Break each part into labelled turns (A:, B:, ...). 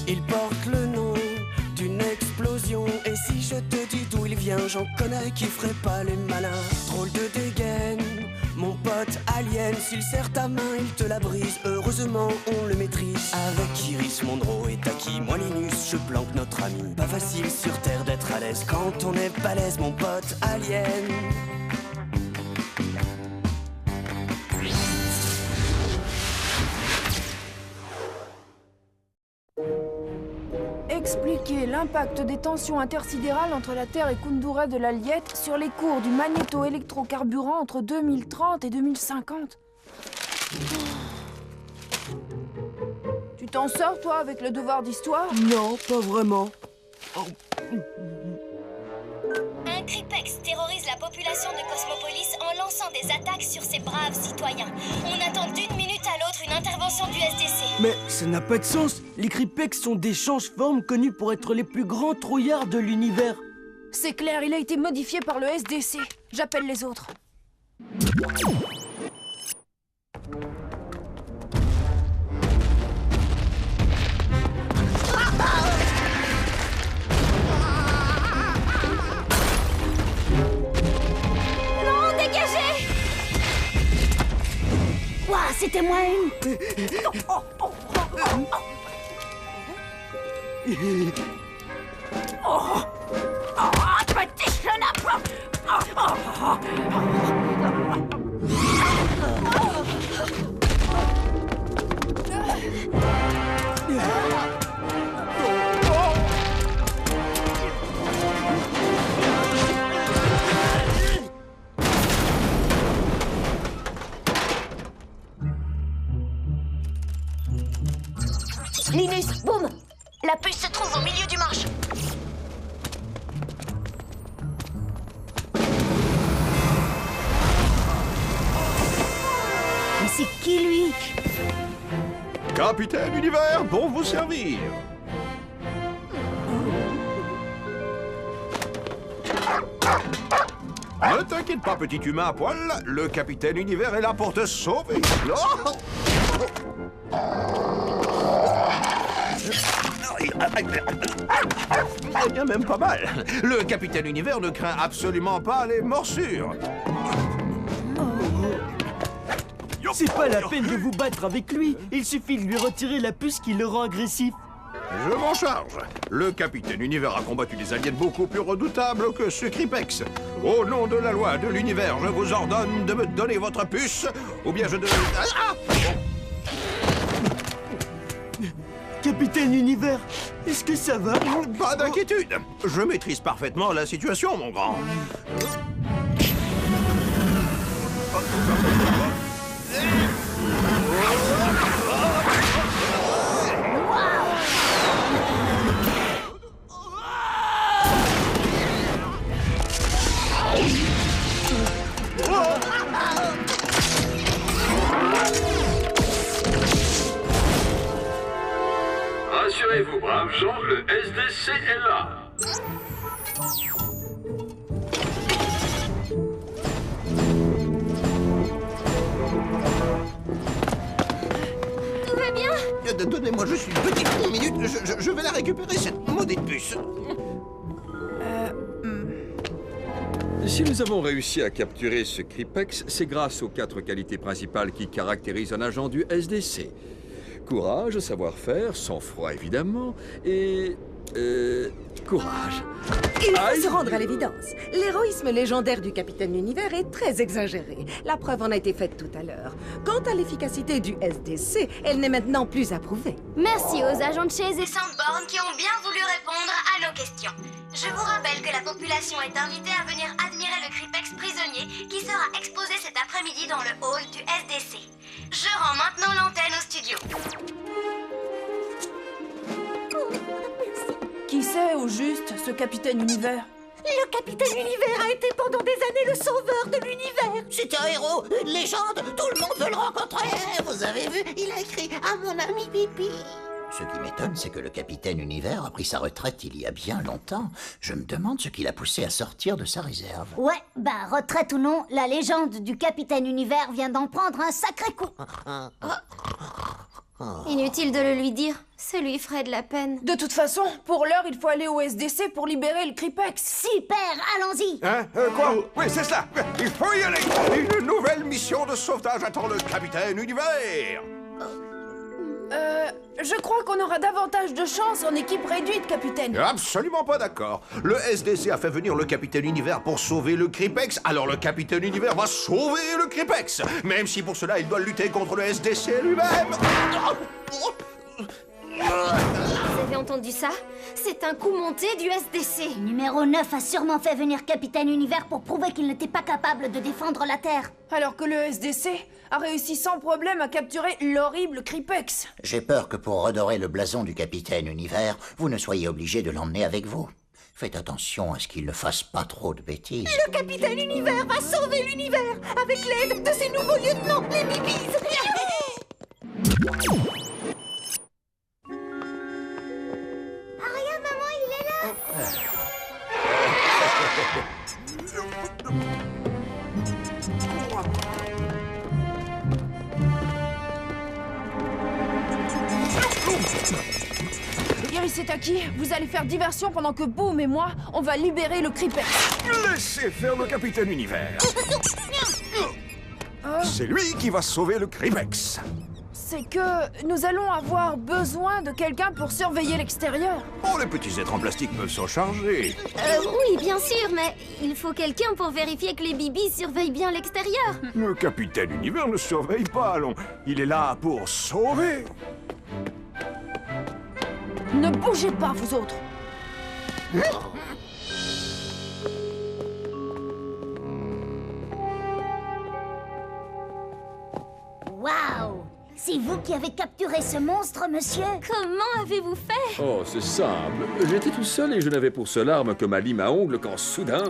A: Il porte le nom d'une explosion. Et si je te dis d'où il vient, j'en connais qui ferait pas les malins. Drôle de dégaine, mon pote alien. S'il serre ta main, il te la brise. Heureusement, on le maîtrise. Avec Iris Monroe et Taki, moi Linus, je planque notre ami. Pas facile sur Terre d'être à l'aise quand on est balèze, mon pote alien.
B: Expliquer l'impact des tensions intersidérales entre la Terre et Kundura de l'Alliette sur les cours du magnéto-électrocarburant entre 2030 et 2050. Tu t'en sors, toi, avec le devoir d'histoire?
A: Non, pas vraiment.
C: Un Cripex terrorise la population de Cosmopolis en lançant des attaques sur ses braves citoyens. On attend d'une minute à l'autre une intervention du SDC.
D: Mais ça n'a pas de sens. Les Cripex sont des change-formes connus pour être les plus grands trouillards de l'univers.
B: C'est clair, il a été modifié par le SDC. J'appelle les autres.
C: C'était moi une.
B: Petit chenapan!
C: Linus, boum! La puce se trouve au milieu du manche. Mais c'est qui, lui?
E: Capitaine Univers, bon vous servir. Ne t'inquiète pas, petit humain à poil, le Capitaine Univers est là pour te sauver. Oh! Eh bien, même pas mal. Le Capitaine Univers ne craint absolument pas les morsures.
D: C'est pas la peine de vous battre avec lui. Il suffit de lui retirer la puce qui le rend agressif.
E: Je m'en charge. Le Capitaine Univers a combattu des aliens beaucoup plus redoutables que ce Cripex. Au nom de la loi de l'univers, je vous ordonne de me donner votre puce, ou bien je de... Ah!
D: Capitaine Univers, est-ce que ça va?
E: Pas d'inquiétude. Je maîtrise parfaitement la situation, mon grand.
F: Rassurez-vous, braves gens, le SDC est là.
C: Tout va bien?
E: Donnez-moi juste une petite minute, je vais la récupérer, cette maudite puce.
G: Si nous avons réussi à capturer ce Cripex, c'est grâce aux 4 qualités principales qui caractérisent un agent du SDC. Courage, savoir-faire, sang-froid évidemment, et... courage.
H: Il faut se rendre à l'évidence. L'héroïsme légendaire du Capitaine Univers est très exagéré. La preuve en a été faite tout à l'heure. Quant à l'efficacité du SDC, elle n'est maintenant plus approuvée.
C: Merci aux agents de Chase et Sandborn qui ont bien voulu répondre à nos questions. Je vous rappelle que la population est invitée à venir admirer le Cripex prisonnier qui sera exposé cet après-midi dans le hall du SDC. Je rends maintenant l'antenne au studio.
B: Qui c'est, au juste, ce Capitaine Univers?
I: Le Capitaine Univers a été pendant des années le sauveur de l'univers. C'est un héros, une légende, tout le monde veut le rencontrer. Vous avez vu, il a écrit à mon ami Pipi.
J: Ce qui m'étonne, c'est que le Capitaine Univers a pris sa retraite il y a bien longtemps. Je me demande ce qui l'a poussé à sortir de sa réserve.
I: Ouais, retraite ou non, la légende du Capitaine Univers vient d'en prendre un sacré coup.
C: Inutile de le lui dire, ça lui ferait de la peine.
B: De toute façon, pour l'heure, il faut aller au SDC pour libérer le Cripex.
I: Super, allons-y.
E: Hein? Quoi? Oui, c'est ça. Il faut y aller. Une nouvelle mission de sauvetage attend le capitaine Univers.
B: Je crois qu'on aura davantage de chance en équipe réduite, capitaine.
E: Absolument pas d'accord. Le SDC a fait venir le capitaine Univers pour sauver le Cripex, alors le capitaine Univers va sauver le Cripex. Même si pour cela, il doit lutter contre le SDC lui-même.
C: Vous avez entendu ça? C'est un coup monté du SDC.
I: Numéro 9 a sûrement fait venir Capitaine Univers pour prouver qu'il n'était pas capable de défendre la Terre.
B: Alors que le SDC a réussi sans problème à capturer l'horrible Cripex.
J: J'ai peur que pour redorer le blason du capitaine Univers, vous ne soyez obligé de l'emmener avec vous. Faites attention à ce qu'il ne fasse pas trop de bêtises.
H: Le Capitaine Univers va sauver l'univers avec l'aide de ses nouveaux lieutenants, les Bibis.
C: Regarde, maman, il est là.
B: Irisitaki, vous allez faire diversion pendant que Boom et moi, on va libérer le Cripex.
E: Laissez faire le capitaine Univers. C'est lui qui va sauver le Cripex.
B: C'est que nous allons avoir besoin de quelqu'un pour surveiller l'extérieur.
E: Oh, les petits êtres en plastique peuvent s'en charger.
C: Oui, bien sûr, mais il faut quelqu'un pour vérifier que les bibis surveillent bien l'extérieur.
E: Le capitaine Univers ne surveille pas, allons. Il est là pour sauver.
B: Ne bougez pas, vous autres.
I: Waouh! C'est vous qui avez capturé ce monstre, monsieur?
C: Comment avez-vous fait?
G: Oh, c'est simple. J'étais tout seul et je n'avais pour seule arme que ma lime à ongles quand soudain...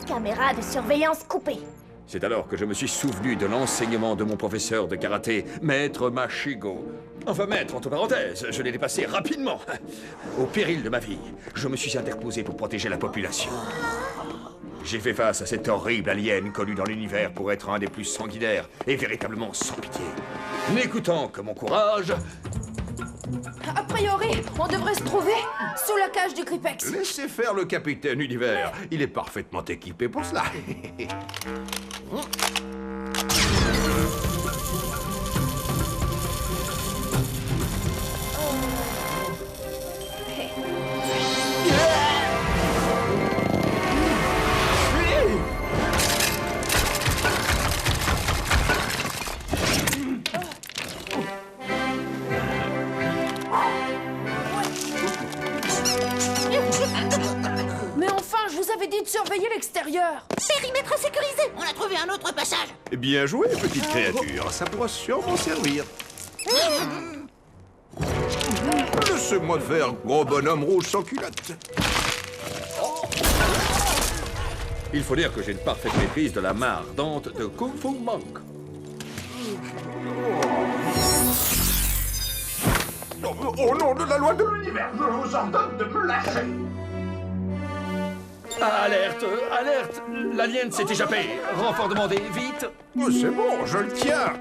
I: Caméra de surveillance coupée.
G: C'est alors que je me suis souvenu de l'enseignement de mon professeur de karaté, Maître Mashigo. Enfin, maître, entre parenthèses, je l'ai dépassé rapidement. Au péril de ma vie, je me suis interposé pour protéger la population. J'ai fait face à cet horrible alien connu dans l'univers pour être un des plus sanguinaires et véritablement sans pitié. N'écoutant que mon courage...
B: A priori, on devrait se trouver sous la cage du Cripex.
E: Laissez faire le capitaine Univers. Il est parfaitement équipé pour cela.
B: Mais enfin, je vous avais dit de surveiller l'extérieur.
I: Périmètre sécurisé. On a trouvé un autre passage.
E: Bien joué, petite créature. Ça pourra sûrement servir. Laissez-moi faire, gros bonhomme rouge sans culotte.
G: Il faut dire que j'ai une parfaite maîtrise de la main ardente de Kung Fu Monk.
E: Au nom de la loi de l'univers, je vous ordonne de me lâcher.
G: Alerte! Alerte! L'alien s'est échappé! Renfort demandé, vite!
E: Oh, c'est bon, je le tiens.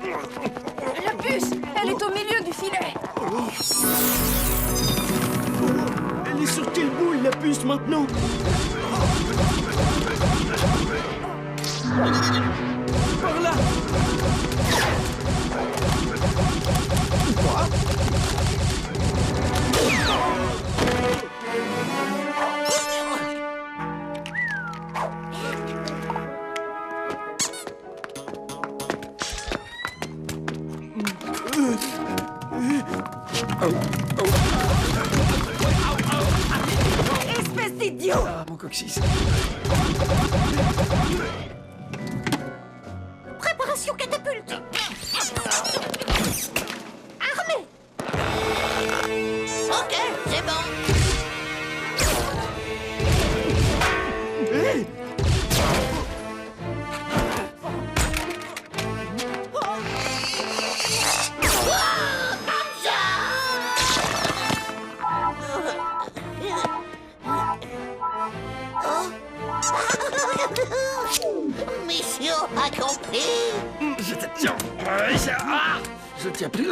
B: La puce, elle est au milieu du filet.
D: Elle est sur quelle boule, la puce, maintenant? Par là!
E: Quoi?
H: Espèce d'idiot!
G: Ah, mon coccyx.
I: Préparation catapulte. Armée. Ok, c'est bon.
D: Hé!
I: Mission mission accomplie.
G: Je te tiens. Je tiens plus.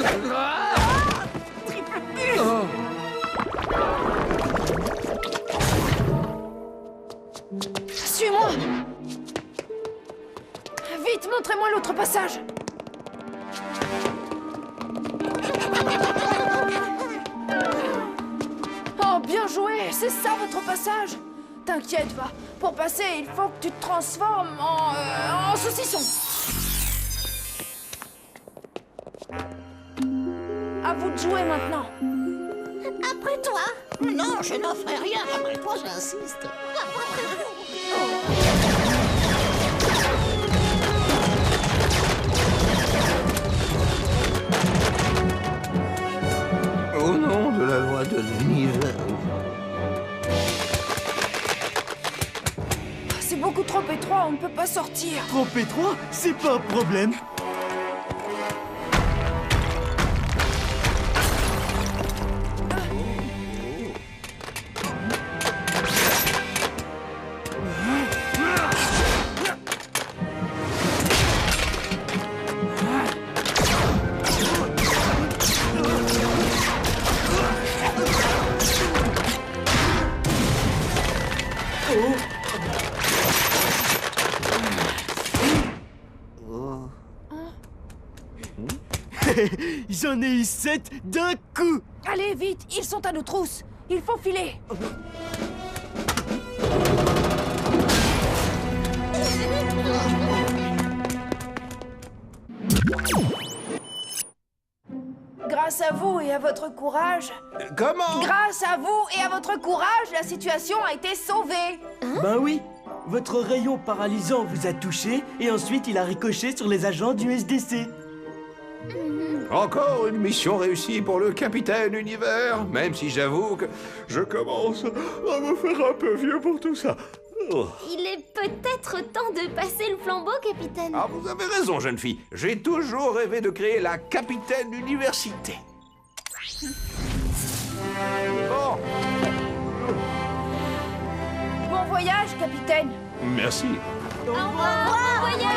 B: Suis-moi! Vite, montrez-moi l'autre passage! Oh, bien joué! C'est ça votre passage! T'inquiète pas, pour passer, il faut que tu te transformes en saucisson! À vous de jouer maintenant!
I: Après toi. Non, je n'en ferai rien. Après toi, j'insiste.
E: Au nom de la loi de l'univers.
B: C'est beaucoup trop étroit, on ne peut pas sortir!
D: Trop étroit, c'est pas un problème. J'en ai eu 7 d'un coup.
B: Allez, vite, ils sont à nos trousses! Il faut filer! Grâce à vous et à votre courage...
E: Comment?
B: Grâce à vous et à votre courage, la situation a été sauvée!
D: Ben oui, votre rayon paralysant vous a touché et ensuite il a ricoché sur les agents du SDC.
E: Encore une mission réussie pour le capitaine Univers, même si j'avoue que je commence à me faire un peu vieux pour tout ça. Oh.
C: Il est peut-être temps de passer le flambeau, capitaine.
E: Ah, vous avez raison, jeune fille. J'ai toujours rêvé de créer la capitaine université. Bon.
B: Bon voyage, capitaine!
E: Merci.
C: Au revoir, bon voyage.